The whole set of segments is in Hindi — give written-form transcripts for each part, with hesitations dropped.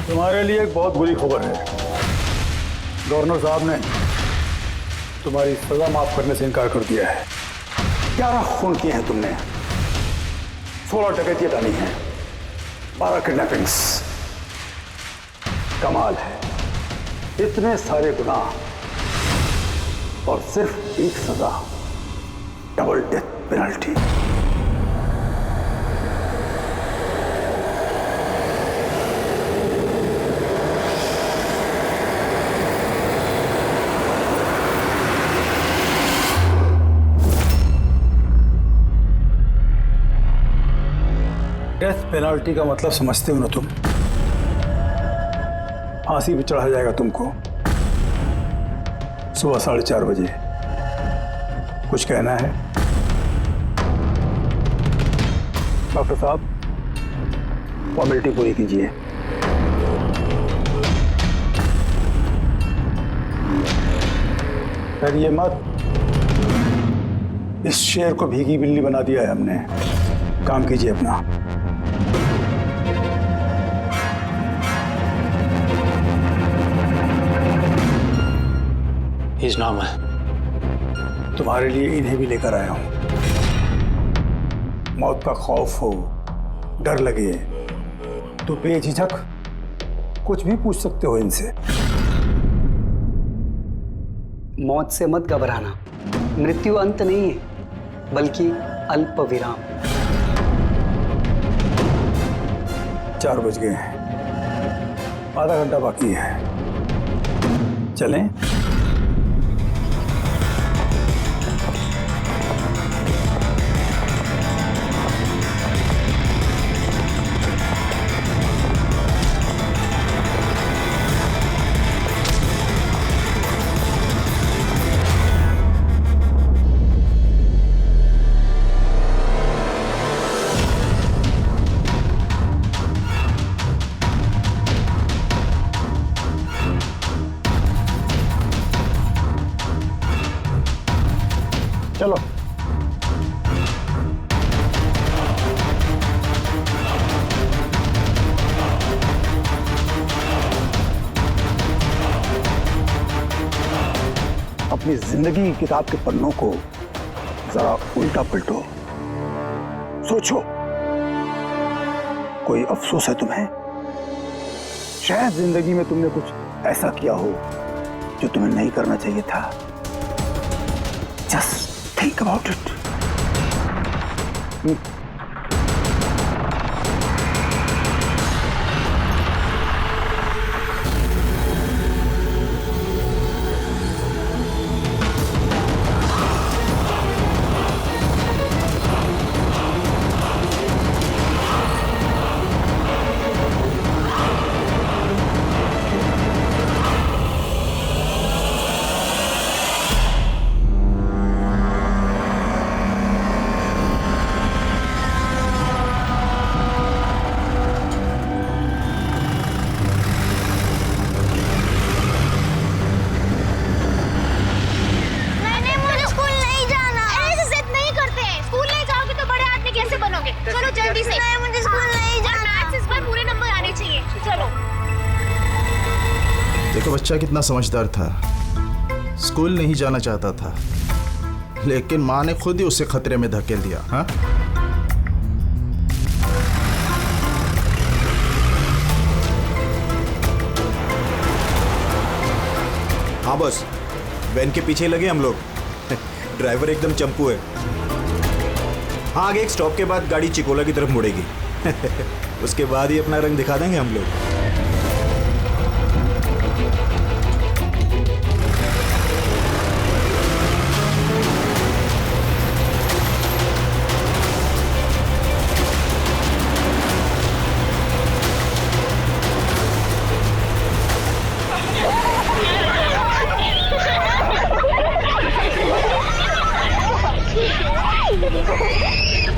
तुम्हारे लिए एक बहुत बुरी खबर है। गवर्नर साहब ने तुम्हारी सजा माफ करने से इनकार कर दिया है। 11 खून किए हैं तुमने, 16 डकैतियां डाली हैं, 12 किडनैपिंग्स। कमाल है, इतने सारे गुनाह और सिर्फ एक सजा, double death penalty. Death penalty का मतलब समझते हो ना तुम? फांसी पे चढ़ाया जाएगा तुमको सुबह 4:30 बजे। कुछ कहना है डॉक्टर साहब? फॉर्मेलिटी पूरी कीजिए। डरिए मत, इस शेर को भीगी बिल्ली बना दिया है हमने। काम कीजिए अपना। He's normal. तुम्हारे लिए इन्हें भी लेकर आया हूं। मौत का खौफ हो, डर लगे तो बेझिझक कुछ भी पूछ सकते हो इनसे। मौत से मत घबराना, मृत्यु अंत नहीं है बल्कि अल्प विराम। 4 बज गए हैं, आधा घंटा बाकी है। चलें? चलो। अपनी जिंदगी की किताब के पन्नों को जरा उल्टा पलटो, सोचो कोई अफसोस है तुम्हें? शायद जिंदगी में तुमने कुछ ऐसा किया हो जो तुम्हें नहीं करना चाहिए था। Just think about it. देखो बच्चा कितना समझदार था, स्कूल नहीं जाना चाहता था लेकिन माँ ने खुद ही उसे खतरे में धकेल दिया। हाँ हाँ बस, वैन के पीछे लगे हम लोग। ड्राइवर एकदम चंपू है। हाँ आगे एक स्टॉप के बाद गाड़ी चिकोला की तरफ मुड़ेगी। उसके बाद ही अपना रंग दिखा देंगे हम लोग।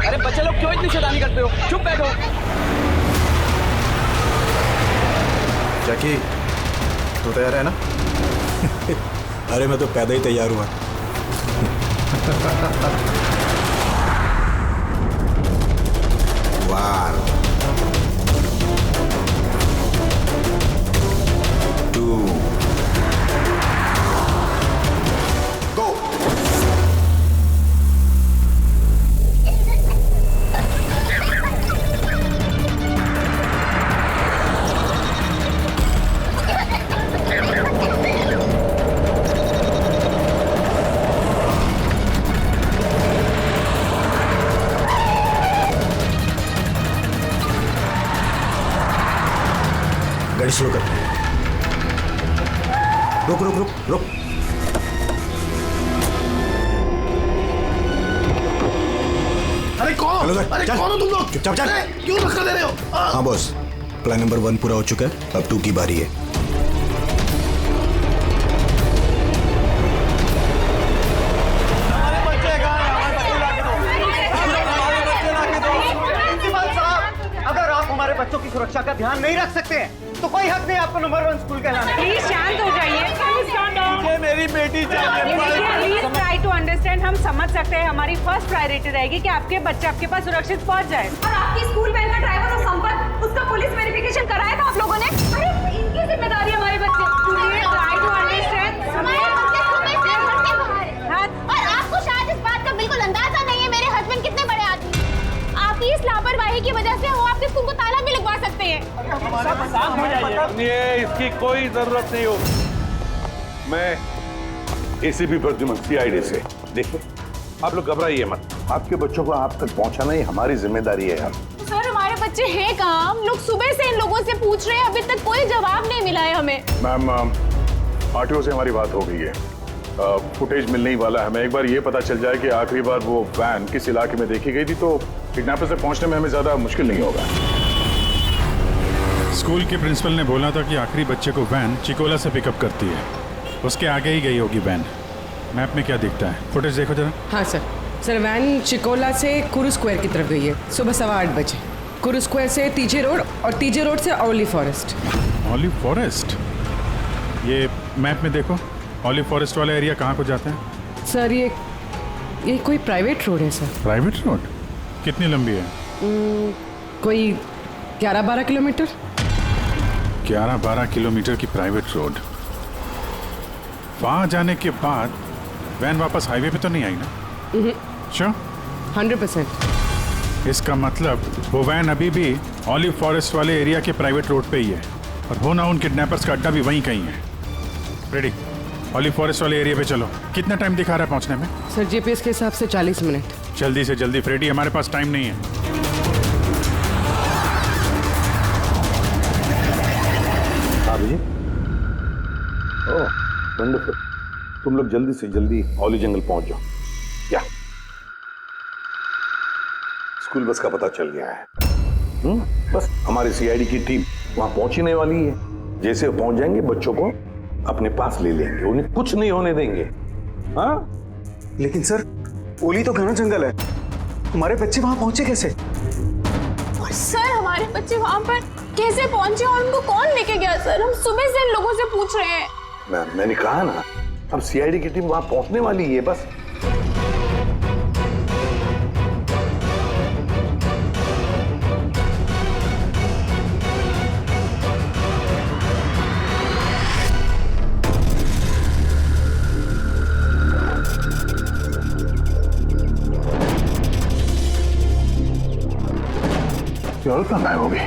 अरे बच्चे लोग क्यों इतनी शैतानी करते हो? चुप बैठो। जैकी, तू तैयार है ना? अरे मैं तो पैदा ही तैयार हुआ। 1 2 गो। गाड़ी स्लो कर। रुक रुक रुक रुक। अरे कौन? हेलो सर, अरे चल। कौन हो तुम लोग? चुपचाप चल। अरे, क्यों धक्का दे रहे हो? हाँ बॉस, प्लान नंबर 1 पूरा हो चुका है, अब 2 की बारी है। हमारे बच्चे कहाँ हैं? हमारे बच्चे लाके दो। हमारे बच्चे लाके दो। प्रिंसिपल साहब, अगर आप हमारे बच्चों की सुरक्षा का ध्यान नहीं रख सकते हैं तो कोई हक नहीं आपको नंबर 1 स्कूल कहलाने का। प्लीज शांत हो जाइए। मुझे मेरी बेटी चाहिए। Please try to understand. हम समझ सकते हैं, हमारी फर्स्ट प्रायोरिटी रहेगी कि आपके बच्चे आपके पास सुरक्षित पहुंच जाए। और आपकी स्कूल वैन का ड्राइवर और संपत, उसका पुलिस वेरिफिकेशन कराया था आप लोगों ने? अरे इनकी जिम्मेदारी हमारे बच्चे। Please try to understand. और आपको शायद इस बात का बिल्कुल अंदाजा नहीं है मेरे हस्बैंड कितने बड़े आदमी। आपकी इस लापरवाही की वजह से वो आपके स्कूल को ताला भी लगवा सकते हैं। ये इसकी कोई जरूरत नहीं हो। मैं एसीपी प्रद्युमन सीआईडी से। देखिए, आप लोग घबराइए मत। आपके बच्चों को आप तक पहुंचाना ही हमारी जिम्मेदारी है। हम सर, हमारे बच्चे हैं कहाँ? हम लोग सुबह से इन लोगों से पूछ रहे हैं, अभी तक कोई जवाब नहीं मिला है हमें। मैम, आरटीओ से हमारी बात हो गई है, फुटेज मिलने ही वाला है। हमें एक बार ये पता चल जाए कि आखिरी बार वो वैन किस इलाके में देखी गई थी, तो किडनैपर से पहुंचने में हमें ज्यादा मुश्किल नहीं होगा। स्कूल के प्रिंसिपल ने बोला था कि आखिरी बच्चे को वैन चिकोला से पिकअप करती है। उसके आगे ही गई होगी वैन। मैप में क्या दिखता है? फुटेज देखो जरा। हाँ सर, वैन चिकोला से कुरू स्क्वायर की तरफ गई है सुबह 8:15 बजे। कुरू स्क्वायर से तीजे रोड और तीजे रोड से ओलिव फॉरेस्ट। Olive forest? ये मैप में देखो, ऑलिव फॉरेस्ट वाला एरिया कहाँ को जाता है? सर ये कोई प्राइवेट रोड है सर। Private road? कितनी लंबी है? कोई 11-12 किलोमीटर। 11-12 किलोमीटर की प्राइवेट रोड। वहाँ जाने के बाद वैन वापस हाईवे पे तो नहीं आई ना? श्योर? 100%। इसका मतलब वो वैन अभी भी ऑलिव फॉरेस्ट वाले एरिया के प्राइवेट रोड पे ही है, और हो ना उन किडनैपर्स का अड्डा भी वहीं कहीं है। रेडी, ऑलिव फॉरेस्ट वाले एरिया पे चलो। कितना टाइम दिखा रहा है पहुंचने में? सर जीपीएस के हिसाब से 40 मिनट। जल्दी से जल्दी फ्रेडी, हमारे पास टाइम नहीं है। जी, ओह वंडरफुल। तुम लोग जल्दी से जल्दी ऑलिव जंगल पहुंच जाओ। क्या स्कूल बस का पता चल गया है? बस हमारी सीआईडी की टीम वहां पहुंचने वाली है। जैसे वो पहुंच जाएंगे, बच्चों को अपने पास ले लेंगे, उन्हें कुछ नहीं होने देंगे। हाँ, लेकिन सर, ओली तो घना जंगल है, हमारे बच्चे वहां पहुंचे कैसे? और सर, हमारे बच्चे वहाँ पर कैसे पहुंचे और उनको कौन लेके गया? सर, हम सुबह से इन लोगों से पूछ रहे हैं। मैंने कहा ना, अब सीआईडी की टीम वहां पहुंचने वाली है बस। और कहाँ गायब हो गई?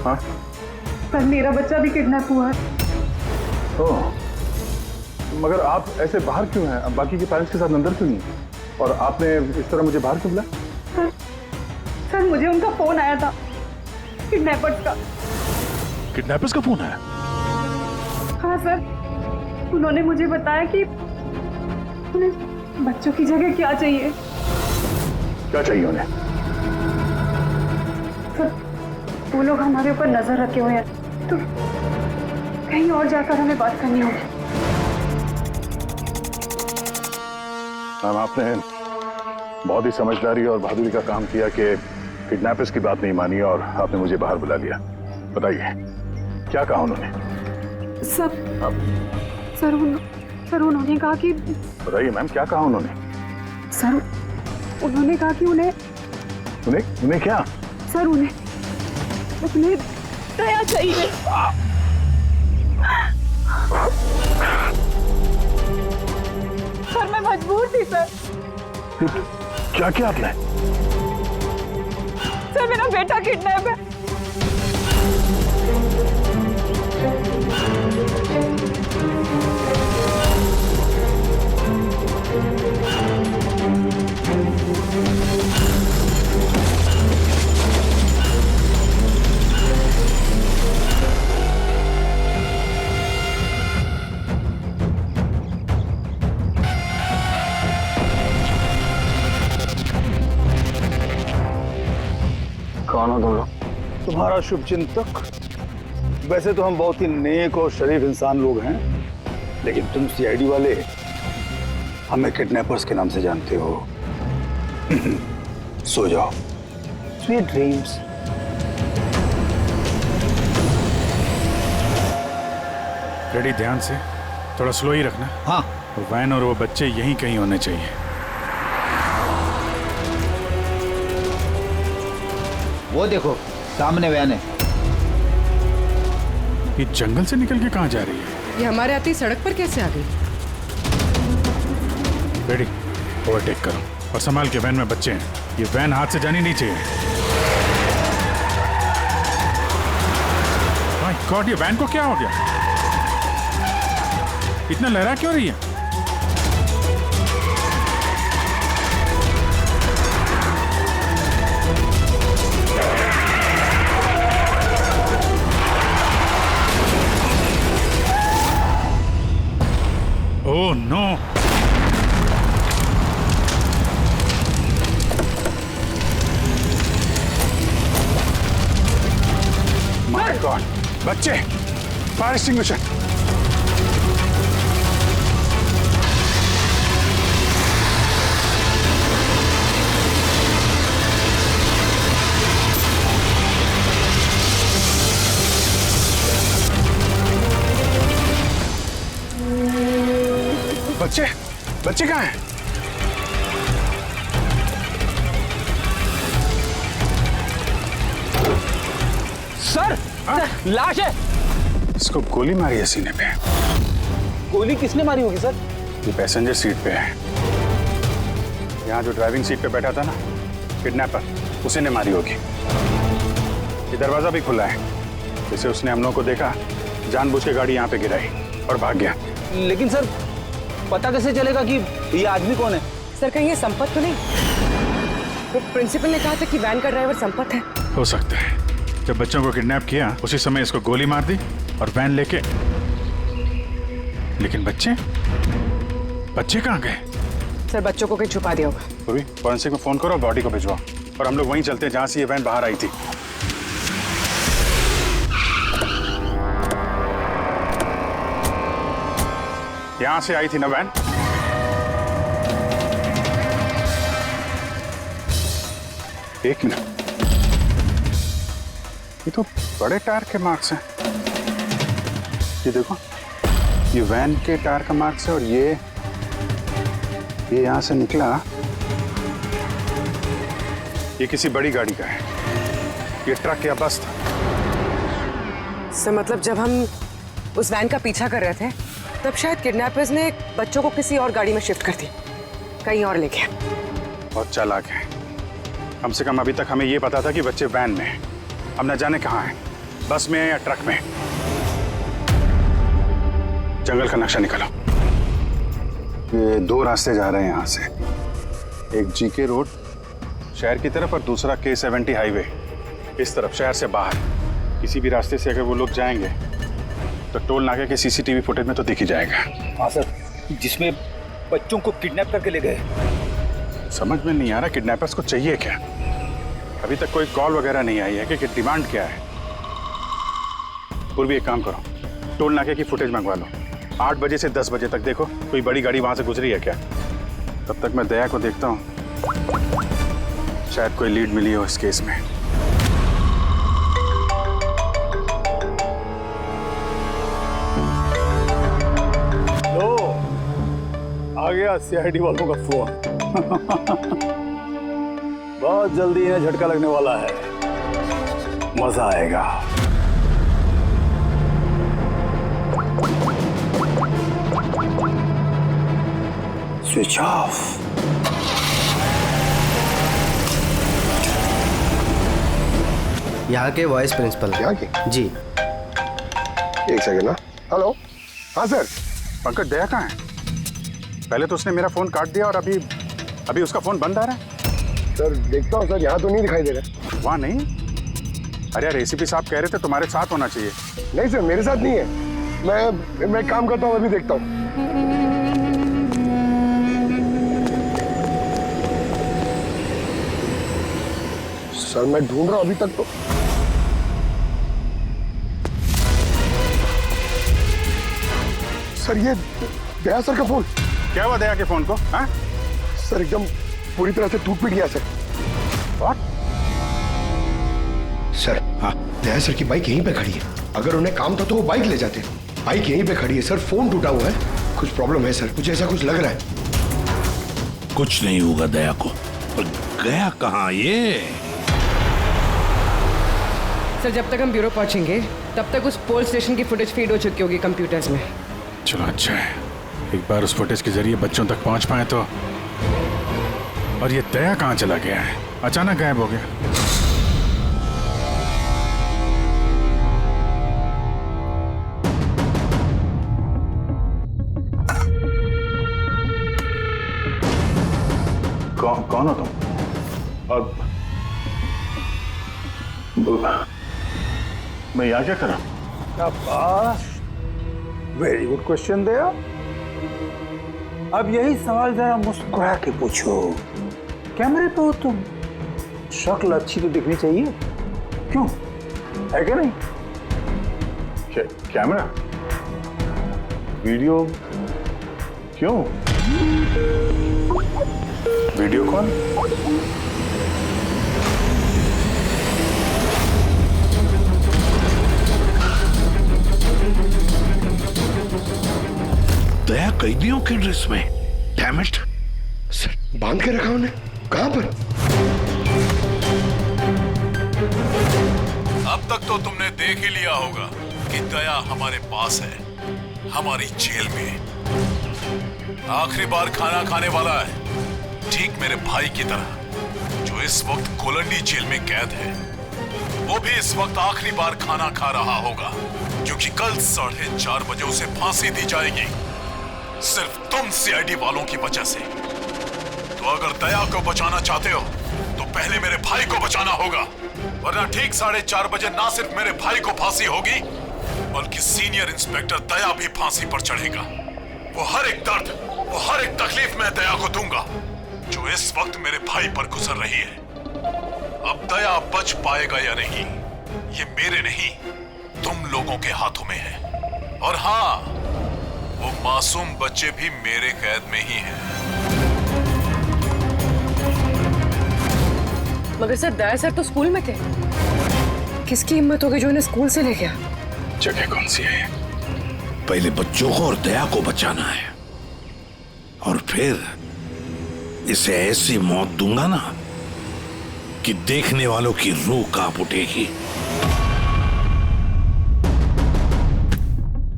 हाँ? सर, मेरा बच्चा भी किडनैप हुआ है। ओह, मगर आप ऐसे बाहर क्यों हैं? बाकी के पेरेंट्स के साथ अंदर क्यों नहीं? और आपने इस तरह मुझे बाहर क्यों बुलाया? सर, मुझे उनका फोन आया था, किडनैपर्स का। किडनैपर्स का फोन आया? हाँ सर, उन्होंने मुझे बताया कि उन्हें बच्चों की जगह क्या चाहिए। क्या चाहिए उन्हें? सर, वो लोग हमारे ऊपर नजर रखे हुए हैं, तो कहीं और जाकर हमें बात करनी होगी। मैम, आपने बहुत ही समझदारी और बहादुरी का काम किया कि किडनैपर्स की बात नहीं मानी और आपने मुझे बाहर बुला लिया। बताइए, क्या कहा उन्होंने? सब सर उन्होंने कहा कि बताइए मैम, क्या कहा उन्होंने? सर उन्होंने कहा कि उन्हें उन्हें क्या? सर उन्हें दया चाहिए। सर मैं मजबूर थी सर। क्या किया आपने? सर मेरा बेटा किडनैप है। कौन हो तुम लोग? तुम्हारा शुभचिंतक। वैसे तो हम बहुत ही नेक और शरीफ इंसान लोग हैं, लेकिन तुम सीआईडी वाले हमें किडनैपर्स के नाम से जानते हो। सो जाओ। Sweet dreams. रेडी, ध्यान से, थोड़ा स्लो ही रखना। हाँ। वैन और वो बच्चे यहीं कहीं होने चाहिए। वो देखो सामने वैन है। ये जंगल से निकल के कहाँ जा रही है? ये हमारे आते ही सड़क पर कैसे आ गई? रेडी, ओवरटेक करो और संभाल के, वैन में बच्चे हैं। ये वैन हाथ से जानी नहीं चाहिए। माय गॉड, ये वैन को क्या हो गया? इतना लहरा क्यों रही है? Oh no! माय गॉड, बच्चे! Fire extinguisher! बच्चे कहाँ हैं? सर, लाश है। इसको गोली मारी है सीने पे। गोली किसने मारी होगी सर? ये पैसेंजर सीट पे है। यहाँ जो ड्राइविंग सीट पे बैठा था ना, किडनैपर, उसी ने मारी होगी। ये दरवाजा भी खुला है। जैसे उसने हम लोगों को देखा, जानबूझ के गाड़ी यहाँ पे गिराई और भाग गया। लेकिन सर, पता कैसे चलेगा कि ये आदमी कौन है? सर कहीं ये संपत तो नहीं? तो प्रिंसिपल ने कहा था कि वैन का ड्राइवर संपत है। हो सकता है। जब बच्चों को किडनैप किया उसी समय इसको गोली मार दी और वैन लेके। लेकिन बच्चे कहाँ गए? सर बच्चों को कहीं छुपा दिया होगा। पूर्वी, फॉरेंसिक में फोन करो, बॉडी को भिजवाओ और हम लोग वहीं चलते हैं जहां से ये वैन बाहर आई थी। यहां से आई थी ना वैन? एक मिनट, ये तो बड़े टायर के मार्क्स हैं। ये देखो, ये वैन के टायर का मार्क्स है और ये यहां से निकला। ये किसी बड़ी गाड़ी का है। ये ट्रक या बस था। सर मतलब जब हम उस वैन का पीछा कर रहे थे तब शायद किडनैपर्स ने बच्चों को किसी और गाड़ी में शिफ्ट कर दी, कहीं और ले गया। बहुत चालाक है। कम से कम अभी तक हमें ये पता था कि बच्चे वैन में हैं। अब न जाने कहाँ हैं, बस में या ट्रक में। जंगल का नक्शा निकालो। ये दो रास्ते जा रहे हैं यहाँ से, एक जीके रोड शहर की तरफ और दूसरा K70 हाईवे इस तरफ शहर से बाहर। किसी भी रास्ते से अगर वो लोग जाएंगे तो टोल नाके के CCTV फुटेज में तो दिख ही जाएगा। हाँ सर, जिसमें बच्चों को किडनैप करके ले गए। समझ में नहीं आ रहा किडनैपर्स को चाहिए क्या। अभी तक कोई कॉल वगैरह नहीं आई है कि डिमांड क्या है। पूर्वी एक काम करो, टोल नाके की फुटेज मंगवा लो। 8 बजे से 10 बजे तक देखो कोई बड़ी गाड़ी वहां से गुजरी है क्या। तब तक मैं दया को देखता हूँ, शायद कोई लीड मिली हो इस केस में। आ गया सीआईडी वालों का फोन। बहुत जल्दी इन्हें झटका लगने वाला है, मजा आएगा। Switch off. यहाँ के वाइस प्रिंसिपल। यहाँ के? जी। एक सेकंड ना। हेलो। हाँ सर। पंकज, दया कहाँ है? पहले तो उसने मेरा फोन काट दिया और अभी उसका फोन बंद आ रहा है। सर देखता हूँ सर, यहाँ तो नहीं दिखाई दे रहा। वहाँ नहीं? अरे यार, एसीपी साहब कह रहे थे तुम्हारे साथ होना चाहिए। नहीं सर, मेरे साथ नहीं है। मैं काम करता हूँ, अभी देखता हूँ। सर मैं ढूंढ रहा हूँ अभी तक तो। सर ये दया सर का फोन। क्या हुआ दया के फोन को? हाँ? सर एकदम पूरी तरह से टूट पिट गया सर। What? सर हाँ, दया सर की बाइक यहीं पे खड़ी है। अगर उन्हें काम था तो वो बाइक ले जाते। बाइक यहीं पे खड़ी है सर, फोन टूटा हुआ है। कुछ प्रॉब्लम है सर, कुछ ऐसा कुछ लग रहा है। कुछ नहीं होगा दया को। पर गया कहाँ ये? सर जब तक हम ब्यूरो पहुंचेंगे तब तक उस पोल स्टेशन की फुटेज फीड हो चुकी होगी कंप्यूटर्स में। चलो अच्छा है, एक बार उस फुटेज के जरिए बच्चों तक पहुंच पाए तो। और ये दया कहाँ चला गया है? अचानक गायब हो गया। कौन हो तुम? और मैं यहाँ क्या करा? वेरी गुड क्वेश्चन दया। अब यही सवाल जरा मुस्कुरा के पूछो। कैमरे पे हो तुम, शक्ल अच्छी तो दिखनी चाहिए, क्यों? है क्या नहीं? कैमरा? वीडियो? क्यों? वीडियो कौन? दया कैदियों के ड्रेस में। Damn it. सर बांध के रखा उन्हें। कहां पर? अब तक तो तुमने देख ही लिया होगा कि दया हमारे पास है, हमारी जेल में। आखिरी बार खाना खाने वाला है, ठीक मेरे भाई की तरह, जो इस वक्त कोलंडी जेल में कैद है। वो भी इस वक्त आखिरी बार खाना खा रहा होगा, क्योंकि कल 4:30 बजे उसे फांसी दी जाएगी, सिर्फ तुम सीआईडी वालों की वजह से। तो अगर दया को बचाना चाहते हो तो पहले मेरे भाई को बचाना होगा, वरना ठीक 4:30 बजे ना सिर्फ मेरे भाई को फांसी होगी, बल्कि सीनियर इंस्पेक्टर दया भी फांसी पर चढ़ेगा। वो हर एक दर्द, वो हर एक तकलीफ मैं दया को दूंगा, जो इस वक्त मेरे भाई पर गुजर रही है। अब दया बच पाएगा या नहीं, ये मेरे नहीं, तुम लोगों के हाथों में है। और हाँ, वो मासूम बच्चे भी मेरे कैद में ही हैं। मगर सर दया सर तो स्कूल में थे। किसकी हिम्मत होगी जो इन्हें स्कूल से ले गया? जगह कौन सी है? पहले बच्चों को और दया को बचाना है, और फिर इसे ऐसी मौत दूंगा ना कि देखने वालों की रूह कांप उठेगी।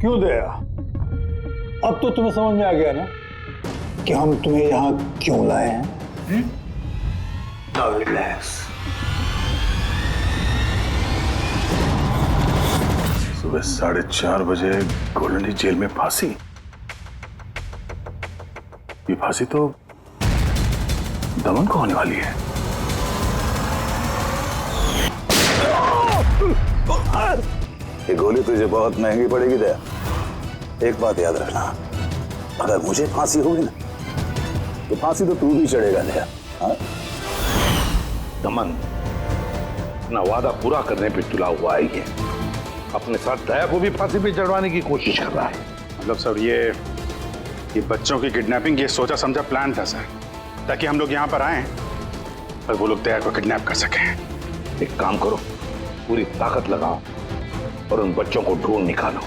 क्यों दया? अब तो तुम्हें समझ में आ गया ना कि हम तुम्हें यहां क्यों लाए हैं? Now relax. सुबह 4:30 बजे कोलंडी जेल में फांसी। ये फांसी तो दमन को होने वाली है। ये गोली तुझे बहुत महंगी पड़ेगी दया। एक बात याद रखना, अगर मुझे फांसी होगी ना तो फांसी तो तू भी चढ़ेगा दया। हाँ? दमन अपना वादा पूरा करने पे तुला हुआ है, ये अपने साथ दया को भी फांसी पे चढ़वाने की कोशिश कर रहा है। मतलब सर ये बच्चों की किडनैपिंग ये सोचा समझा प्लान था सर, ताकि हम लोग यहाँ पर आए और वो लोग दया को किडनैप कर सकें। एक काम करो, पूरी ताकत लगाओ और उन बच्चों को ढूंढ निकालो,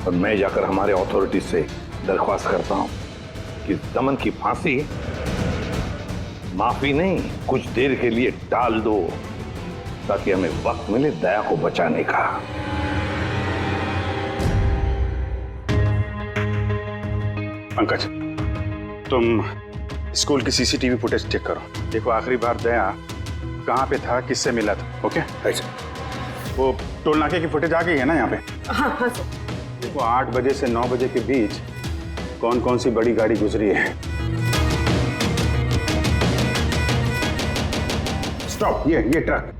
और मैं जाकर हमारे अथॉरिटी से दरख्वास्त करता हूँ कि दमन की फांसी माफी नहीं, कुछ देर के लिए टाल दो, ताकि हमें वक्त मिले दया को बचाने का। पंकज, तुम स्कूल की सीसीटीवी फुटेज चेक करो। देखो आखिरी बार दया कहाँ पे था, किससे मिला था। ओके, वो टोल नाके की फुटेज आ गई है ना यहाँ पे? हाँ हाँ सर। देखो 8 बजे से 9 बजे के बीच कौन कौन सी बड़ी गाड़ी गुजरी है। स्टॉप, ये ट्रक,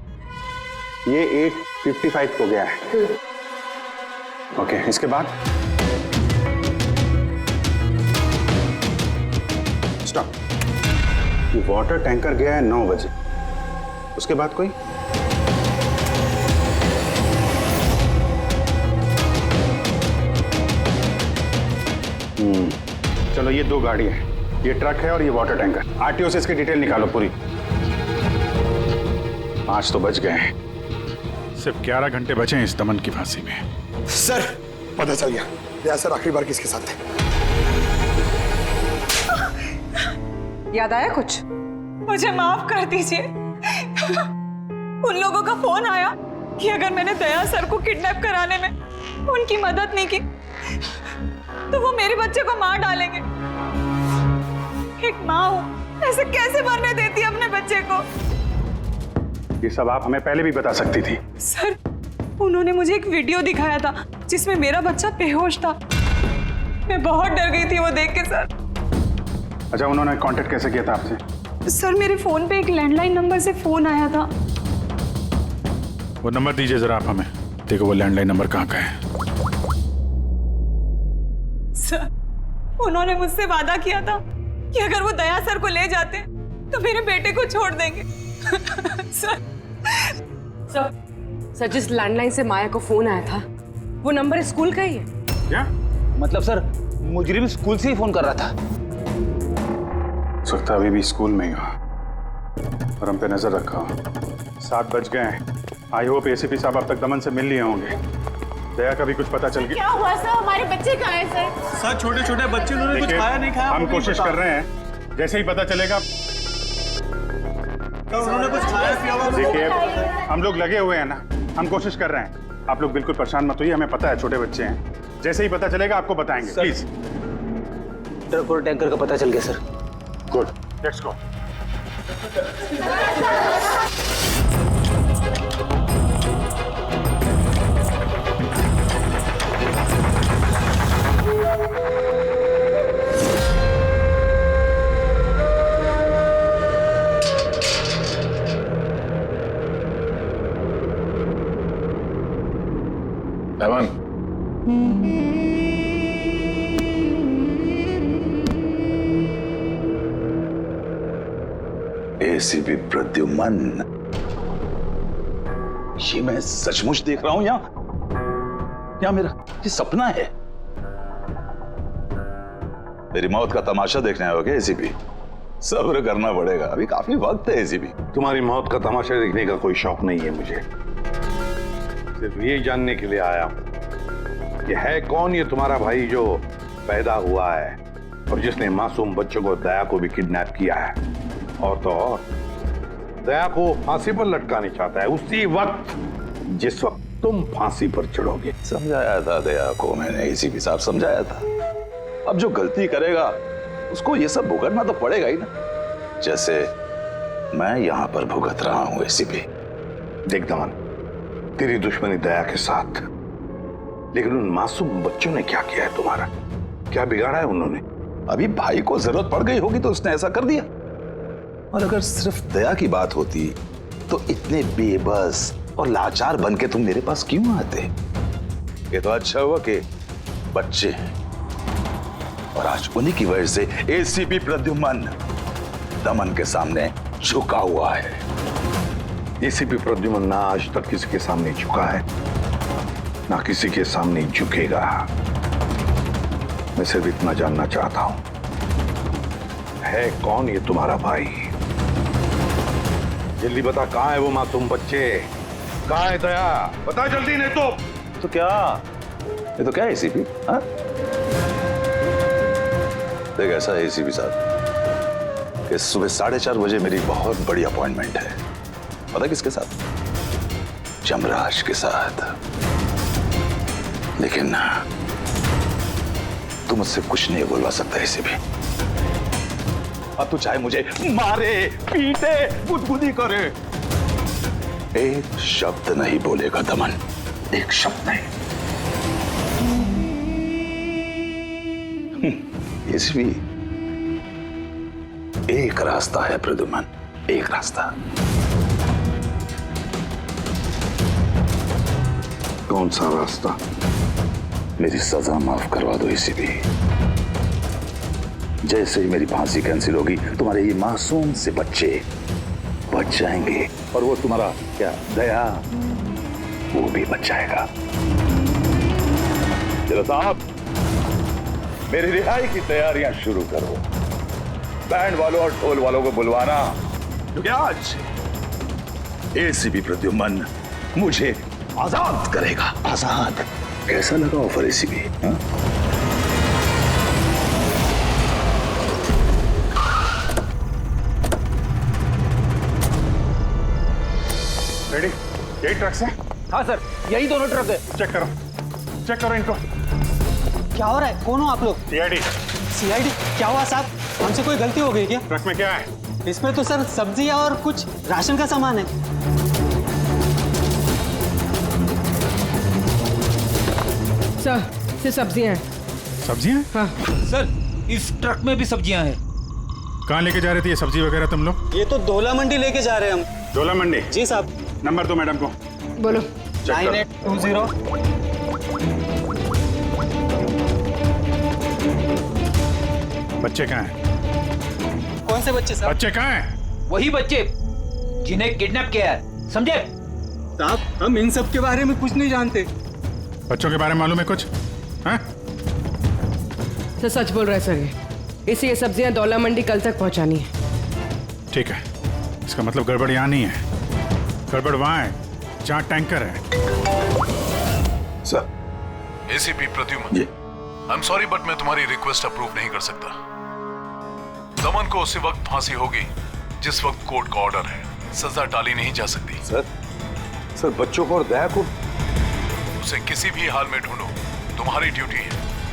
ये 8:55 को गया है। ओके, इसके बाद स्टॉप, ये वाटर टैंकर गया है 9 बजे। उसके बाद कोई? चलो ये 2 गाड़ी है, ये ट्रक है और ये वाटर टैंकर। आरटीओ से इसकी डिटेल निकालो पूरी। 5 तो बच गए हैं, सिर्फ 11 घंटे बचे हैं इस दमन की फांसी में। सर पता चल गया, दया सर आखिरी बार किसके साथ थे। याद आया कुछ? मुझे माफ कर दीजिए। उन लोगों का फोन आया कि अगर मैंने दया सर को किडनैप कराने में उनकी मदद नहीं की तो वो मेरे बच्चे को मार डालेंगे। एक माँ हूं, ऐसे कैसे मरने देती है अपने बच्चे को? ये सब आप हमें पहले भी बता सकती थी। सर, उन्होंने मुझे एक वीडियो दिखाया था जिसमें मेरा बच्चा बेहोश था। मैं बहुत डर गई थी वो देख के सर। अच्छा, उन्होंने कांटेक्ट कैसे किया था आपसे? सर, मेरे फोन पे एक लैंडलाइन नंबर से फोन आया था। वो नंबर दीजिए जरा आप हमें। देखो वो लैंडलाइन नंबर कहाँ का है। सर, उन्होंने मुझसे वादा किया था कि अगर वो दया सर को ले जाते तो मेरे बेटे को छोड़ देंगे। सर जिस लैंडलाइन से माया को फोन आया था वो नंबर स्कूल का ही है। क्या मतलब सर, मुजरिम स्कूल से ही फोन कर रहा था। सकता अभी भी स्कूल में ही हो और हम पे नजर रखा हो। 7 बज गए हैं। आई होप एसीपी साहब अब तक दमन से मिल लिए होंगे। दया का भी कुछ पता चल गया। क्या हुआ सर? हमारे बच्चे कहाँ हैं सर? सर छोटे छोटे बच्चे, उन्होंने कुछ खाया नहीं खाया। हम कोशिश कर रहे हैं, जैसे ही पता चलेगा। उन्होंने कुछ खाया पिया? देखिए हम लोग लगे हुए हैं ना, हम कोशिश कर रहे हैं। आप लोग बिल्कुल परेशान मत होइए, हमें पता है छोटे बच्चे हैं। जैसे ही पता चलेगा आपको बताएंगे। प्लीज। ट्रक और टैंकर का पता चल गया sir. Good, let's go. Daman, ACP Pradyuman, ये मैं सचमुच देख रहा हूं या मेरा ये सपना है? मेरी मौत का तमाशा देखने आओगे एसीपी? सब्र करना पड़ेगा, अभी काफी वक्त है एसीपी। तुम्हारी मौत का तमाशा देखने का कोई शौक नहीं है मुझे। सिर्फ ये जानने के लिए आया हूं कि है कौन ये तुम्हारा भाई जो पैदा हुआ है और जिसने मासूम बच्चों को, दया को भी किडनैप किया है। और तो और दया को फांसी पर लटकाना चाहता है उसी वक्त जिस वक्त तुम फांसी पर चढ़ोगे। समझाया था दया को मैंने एसीपी साहब, समझाया था। अब जो गलती करेगा उसको ये सब भुगतना तो पड़ेगा ही ना, जैसे मैं यहां पर भुगत रहा हूं एसीपी। देख दमन, तेरी दुश्मनी दया के साथ, लेकिन उन मासूम बच्चों ने क्या किया है तुम्हारा? क्या बिगाड़ा है उन्होंने? अभी भाई को जरूरत पड़ गई होगी तो उसने ऐसा कर दिया। और अगर सिर्फ दया की बात होती तो इतने बेबस और लाचार बन के तुम मेरे पास क्यों आते? ये तो अच्छा हुआ कि बच्चे हैं और आज उन्हीं की वजह से एसीपी प्रद्युमन दमन के सामने झुका हुआ है। एसीपी प्रद्युमन ना आज तक किसी के सामने झुका है, ना किसी के सामने झुकेगा। मैं सिर्फ इतना जानना चाहता हूं, है कौन ये तुम्हारा भाई? जल्दी बता, कहां है वो मासूम बच्चे? कहां है दया? बता जल्दी, नहीं तो क्या ये तो क्या है एसीपी? देख ऐसा है एसीपी साहब कि सुबह 4:30 बजे मेरी बहुत बड़ी अपॉइंटमेंट है। पता किसके साथ? जमराज के साथ। लेकिन तू मुझसे कुछ नहीं बोलवा सकता एसीपी। अब तू चाहे मुझे मारे, पीटे, गुदगुदी करे, एक शब्द नहीं बोलेगा दमन, एक शब्द नहीं। एसीपी, एक रास्ता है प्रद्युमन, एक रास्ता। कौन सा रास्ता? मेरी सजा माफ करवा दो एसीपी। जैसे ही मेरी फांसी कैंसिल होगी, तुम्हारे ये मासूम से बच्चे बच जाएंगे, और वो तुम्हारा क्या दया, वो भी बच जाएगा। चलो साहब, मेरी रिहाई की तैयारियां शुरू करो। बैंड वालों और ढोल वालों को बुलवाना, क्योंकि आज एसीपी प्रद्युमन मुझे आजाद करेगा। आजाद। कैसा लगा ऑफर एसीपी? रेडी? यही ट्रक है? हाँ सर, यही दोनों ट्रक है। चेक करो, चेक करो इनको। क्या हो रहा है? कौन हो आप लोग? सीआईडी। सीआईडी? क्या हुआ साहब? हमसे कोई गलती हो गई क्या? ट्रक में क्या है? इसमें तो सर सब्जियां और कुछ राशन का सामान है। सर, ये सब्जियां हैं। सब्जियां? हाँ सर, इस ट्रक में भी सब्जियां हैं। कहाँ लेके जा रहे थे ये सब्जी वगैरह तुम लोग? ये तो डोला मंडी लेके जा रहे हैं हम। डोला मंडी? जी साहब। नंबर दो मैडम को। बोलो। 9820। बच्चे कहाँ हैं? कौन से बच्चे साहब? बच्चे कहाँ हैं? वही बच्चे जिन्हें किडनैप किया है, समझे? साहब, हम इन सब के बारे में कुछ नहीं जानते। बच्चों के बारे में मालूम है कुछ? हाँ? सर सच बोल रहा है सर, ये सब्जियां दौला मंडी कल तक पहुंचानी है। ठीक है, इसका मतलब गड़बड़ यहाँ नहीं है, गड़बड़ वहाँ है जहाँ टैंकर है। Sir. ACP Pradyuman, I am sorry but मैं तुम्हारी रिक्वेस्ट अप्रूव नहीं कर सकता। दमन को उसी वक्त फांसी होगी जिस वक्त कोर्ट का ऑर्डर है, सजा टाली नहीं जा सकती। सर बच्चों को और दया को उसे किसी भी हाल में ढूंढो, तुम्हारी ड्यूटी है।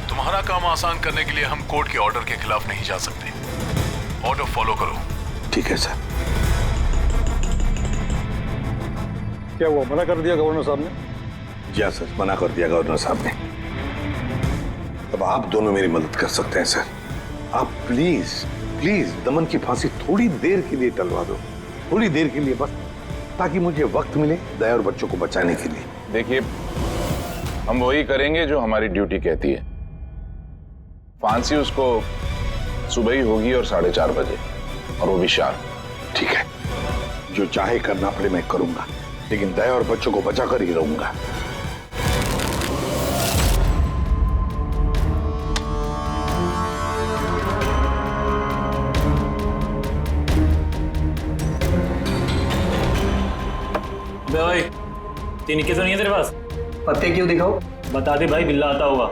तुम्हारा काम आसान करने के लिए हम कोर्ट के ऑर्डर के खिलाफ नहीं जा सकते। ऑर्डर फॉलो करो। ठीक है सर। क्या हुआ, मना कर दिया गवर्नर साहब ने? जी सर, मना कर दिया गवर्नर साहब ने। अब आप दोनों मेरी मदद कर सकते हैं सर। आप प्लीज प्लीज दमन की फांसी थोड़ी देर के लिए टलवा दो, थोड़ी देर के लिए बस, ताकि मुझे वक्त मिले दया और बच्चों को बचाने के लिए। देखिए, हम वही करेंगे जो हमारी ड्यूटी कहती है। फांसी उसको सुबह ही होगी और 4:30 बजे, और वो भी शार्प। ठीक है, जो चाहे करना पड़े मैं करूंगा, लेकिन दया और बच्चों को बचा कर ही रहूंगा। भाई, तीनिके तो नहीं है तेरे पास? पत्ते क्यों दिखाओ? बता दे भाई, बिल्ला आता होगा।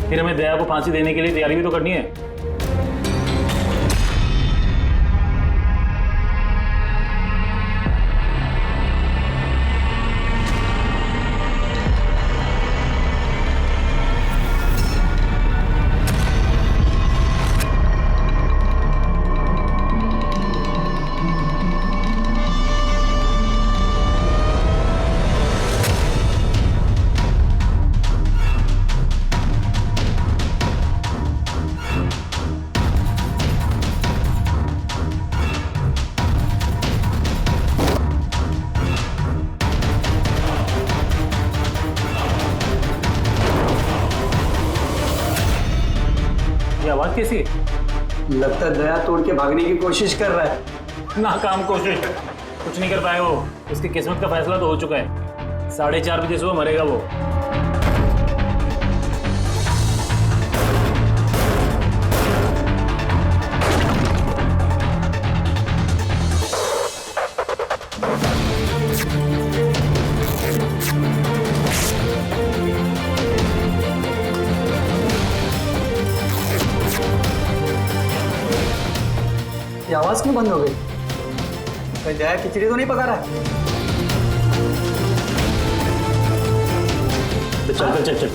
फिर हमें दया को फांसी देने के लिए तैयारी भी तो करनी है। आवाज कैसी? लगता है दया तोड़ के भागने की कोशिश कर रहा है। नाकाम कोशिश, कुछ नहीं कर पाए वो। उसकी किस्मत का फैसला तो हो चुका है। 4:30 बजे सुबह मरेगा वो। आवाज क्यों बंद हो गई? कहीं दया खिचड़ी तो नहीं पका रहा है? चल चल चल।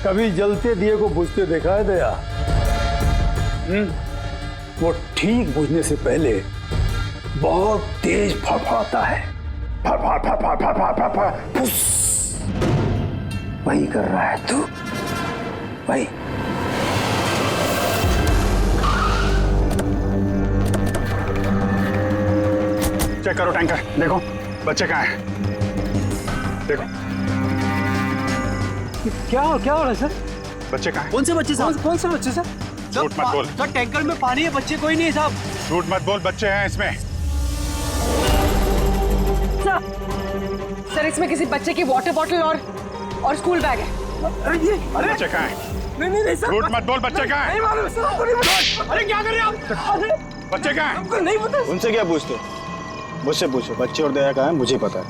कभी जलते दिए को बुझते देखा है दया? वो ठीक बुझने से पहले बहुत तेज फड़फड़ाता है। फड़फड़ फड़फड़ फड़फड़ फड़फड़ फुस। वही कर रहा है तू, वही। चेक करो टैंकर, देखो बच्चे कहाँ हैं? देखो क्या हो रहा है सर? बच्चे कहाँ हैं? कौन से बच्चे साहब? कौन से बच्चे सर? झूठ मत बोल। सर टैंकर में पानी है, बच्चे कोई नहीं है साहब। झूठ मत बोल, बच्चे हैं इसमें। सर इसमें किसी बच्चे की वाटर बॉटल और स्कूल बैग है। अरे बच्चे कहाँ हैं? नहीं सर। झूठ मत बोल, बच्चे कहाँ हैं? नहीं मालूम सर, आपको नहीं पता। अरे क्या कर रहे हैं आप? बच्चे कहाँ हैं? हमको नहीं पता। उनसे क्या पूछते? मुझसे पूछो, बच्चे और दया कहाँ है मुझे पता है।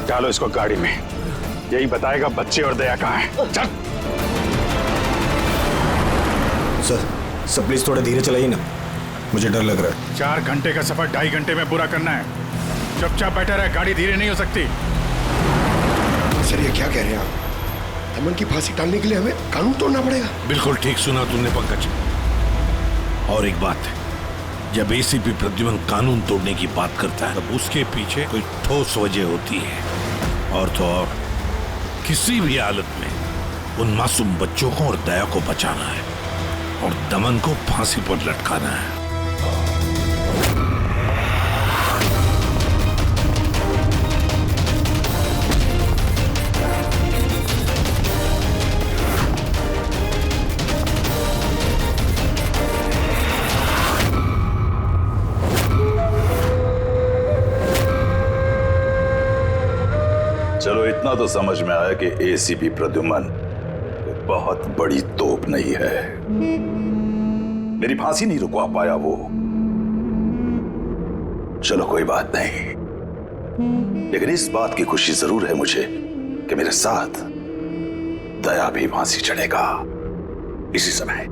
डालो इसको गाड़ी में, यही बताएगा बच्चे और दया कहाँ हैं। चल। सर प्लीज थोड़ा धीरे चलाइए ना, मुझे डर लग रहा है। 4 घंटे का सफर 2.5 घंटे में पूरा करना है। चुपचाप बैठा रहे, गाड़ी धीरे नहीं हो सकती। सर ये क्या कह रहे हैं आप? अमन की फांसी टालने के लिए हमें कानून तोड़ना पड़ेगा? बिल्कुल ठीक सुना तुमने पंकज। और एक बात, जब एसीपी प्रद्युमन कानून तोड़ने की बात करता है तब उसके पीछे कोई ठोस वजह होती है। और तो और किसी भी हालत में उन मासूम बच्चों को और दया को बचाना है और दमन को फांसी पर लटकाना है। चलो इतना तो समझ में आया कि एसीपी प्रद्युमन बहुत बड़ी तोप नहीं है। मेरी फांसी नहीं रुकवा पाया वो। चलो कोई बात नहीं, लेकिन इस बात की खुशी जरूर है मुझे कि मेरे साथ दया भी फांसी चढ़ेगा इसी समय।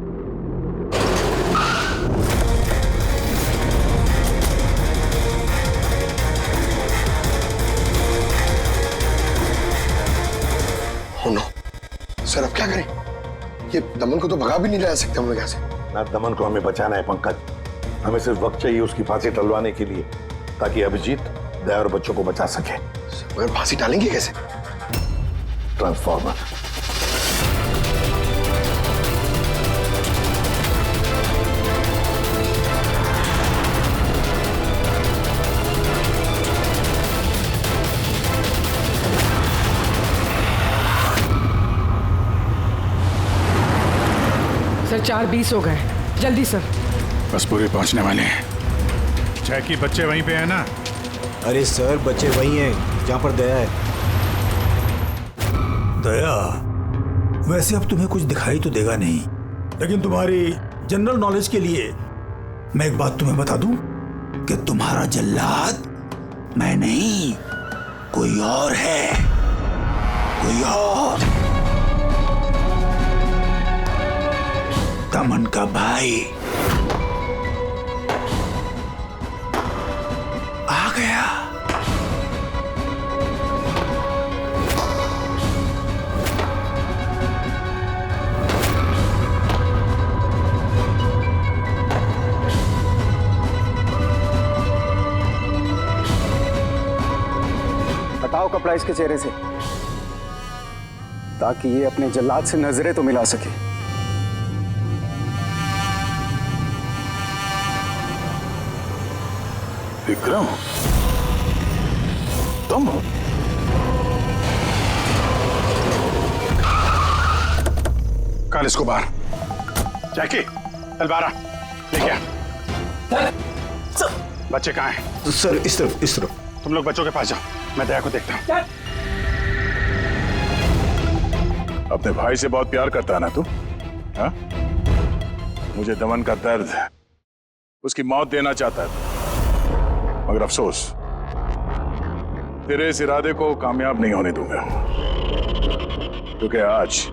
नो सर, अब क्या करें? ये दमन को तो भगा भी नहीं ला सकते हम लोग यहाँ से। ना दमन को हमें बचाना है पंकज, हमें सिर्फ वक्त चाहिए उसकी फांसी टलवाने के लिए, ताकि अभिजीत दया और बच्चों को बचा सके। मगर फांसी टालेंगे कैसे? ट्रांसफॉर्मर। सर 4:20 हो गए, जल्दी सर। बस पूरे पहुंचने वाले हैं। जैकी बच्चे वहीं पे है ना? अरे सर बच्चे वहीं हैं जहां पर दया है। दया वैसे अब तुम्हें कुछ दिखाई तो देगा नहीं, लेकिन तुम्हारी जनरल नॉलेज के लिए मैं एक बात तुम्हें बता दूं कि तुम्हारा जल्लाद मैं नहीं, कोई और है, कोई और। दमन का भाई आ गया। कपड़ा इसके चेहरे से, ताकि ये अपने जल्लाद से नजरें तो मिला सके। विक्रम, तुम? कल इसको बाहर। जैकी, तलवारा लेके आ। बच्चे कहाँ हैं? सर इस तरफ। तुम लोग बच्चों के पास जाओ, मैं दया को देखता हूँ। अपने भाई से बहुत प्यार करता है ना तू? हाँ? मुझे दमन का दर्द, उसकी मौत देना चाहता है, मगर अफसोस तेरे इस इरादे को कामयाब नहीं होने दूंगा, क्योंकि आज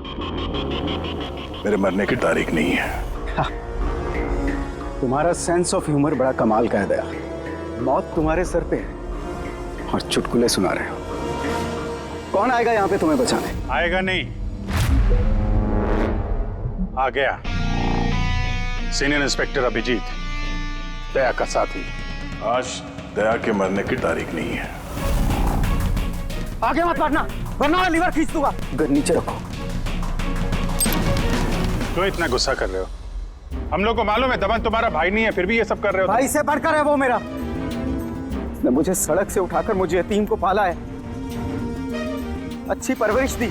मेरे मरने की तारीख नहीं है। तुम्हारा सेंस ऑफ ह्यूमर बड़ा कमाल का है दया। मौत तुम्हारे सर पे है और चुटकुले सुना रहे हो। कौन आएगा यहाँ पे तुम्हें बचाने? आएगा नहीं, आ गया सीनियर इंस्पेक्टर अभिजीत, दया का साथी। आज दया के मरने की तारीख नहीं है। आगे मत बढ़ना, वरना लीवर खींच दूंगा। गन नीचे रखो। क्यों इतना गुस्सा कर रहे हो? हम लोग को मालूम है दमन तुम्हारा भाई नहीं है, फिर भी ये सब कर रहे हो। भाई से बढ़कर है वो मेरा। उसने मुझे सड़क से उठाकर मुझे यतीम को पाला है, अच्छी परवरिश दी,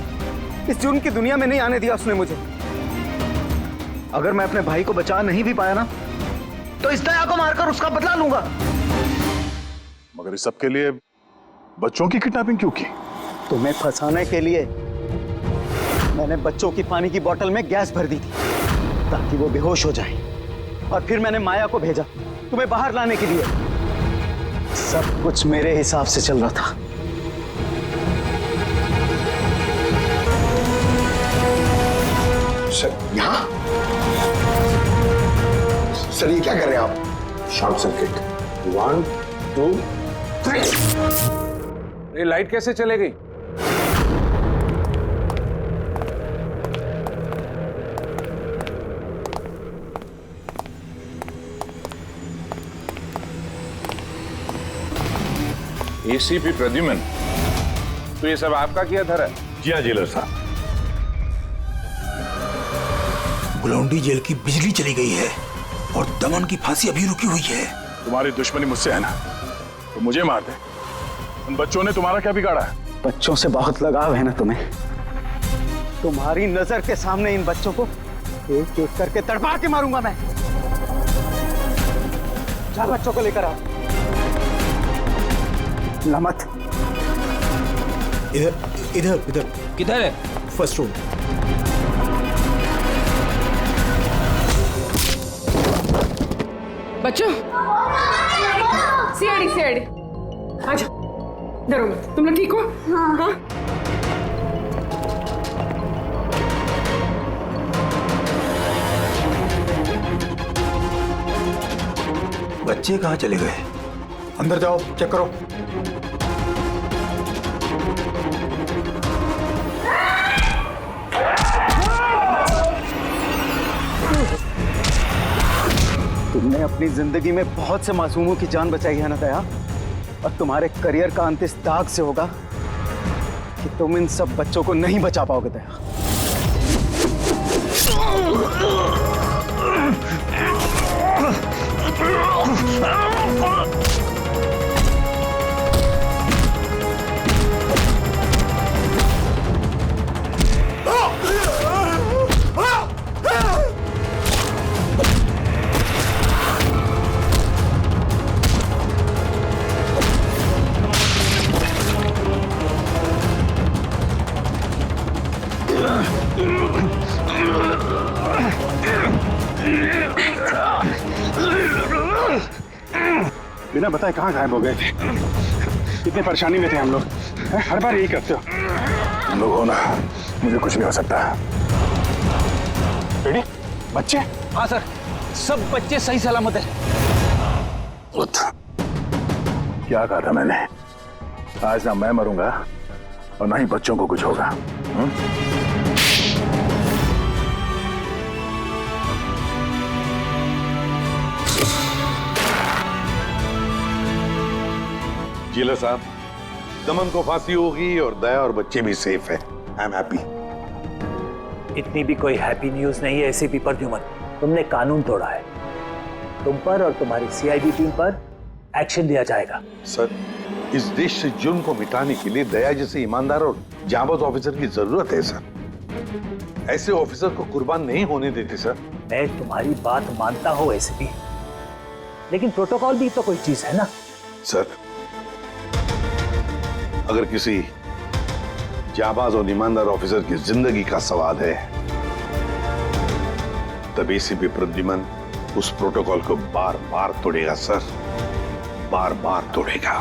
इस जुर्म की दुनिया में नहीं आने दिया उसने मुझे। अगर मैं अपने भाई को बचा नहीं भी पाया ना, तो इस दया को मारकर उसका बदला लूंगा। मगर इस सब के लिए बच्चों की किडनैपिंग क्यों की? तुम्हें फंसाने के लिए मैंने बच्चों की पानी की बोतल में गैस भर दी थी, ताकि वो बेहोश हो जाए, और फिर मैंने माया को भेजा तुम्हें बाहर लाने के लिए। सब कुछ मेरे हिसाब से चल रहा था। सर यहाँ? सर ये क्या कर रहे हैं आप? Short circuit. 1 2 3। ये लाइट कैसे चले गई? एसीपी प्रद्युमन, तो ये सब आपका किया धरा है? जी हाँ जेलर साहब। गुलौंडी जेल की बिजली चली गई है और दमन की फांसी अभी रुकी हुई है। तुम्हारी दुश्मनी मुझसे है ना, तो मुझे मार दे। उन बच्चों ने तुम्हारा क्या बिगाड़ा है? बच्चों से बहुत लगाव है ना तुम्हें। तुम्हारी नजर के सामने इन बच्चों को एक एक करके तड़पा के मारूंगा मैं। जा बच्चों को लेकर आओ। लमत, इधर इधर इधर। किधर है? First room. बच्चों, सीआईडी आजा, डरो मत। तुम लोग ठीक हो? हाँ। बच्चे कहाँ चले गए? अंदर जाओ, चेक करो। तुमने अपनी जिंदगी में बहुत से मासूमों की जान बचाई है ना दया, और तुम्हारे करियर का अंत इस दाग से होगा कि तुम इन सब बच्चों को नहीं बचा पाओगे दया। बिना बताए कहाँ गायब हो गए थे? कितनी परेशानी में थे हम लोग। हर बार यही करते हो। तुम लोग हो ना, मुझे कुछ भी हो सकता है। रेडी? बच्चे? हाँ सर, सब बच्चे सही सलामत है। क्या कहा था मैंने? आज ना मैं मरूंगा और ना ही बच्चों को कुछ होगा। जेलर साहब, दमन को फांसी होगी और दया और बच्चे भी सेफ है। I am happy. इतनी भी कोई हैप्पी न्यूज नहीं है एसीपी प्रद्युमन। तुमने कानून तोड़ा है। तुम पर और तुम्हारी सीआईडी टीम पर एक्शन लिया जाएगा। सर, इस देश से जुर्म को मिटाने के लिए दया जैसे ईमानदार और जाबाज ऑफिसर की जरूरत है सर। ऐसे ऑफिसर को कुर्बान नहीं होने देते सर। मैं तुम्हारी बात मानता हूं एसीपी, लेकिन प्रोटोकॉल भी तो कोई चीज है ना। सर, अगर किसी जाबाज और ईमानदार ऑफिसर की जिंदगी का सवाल है, तब एसीपी प्रद्युमन उस प्रोटोकॉल को बार बार तोड़ेगा सर, बार बार तोड़ेगा।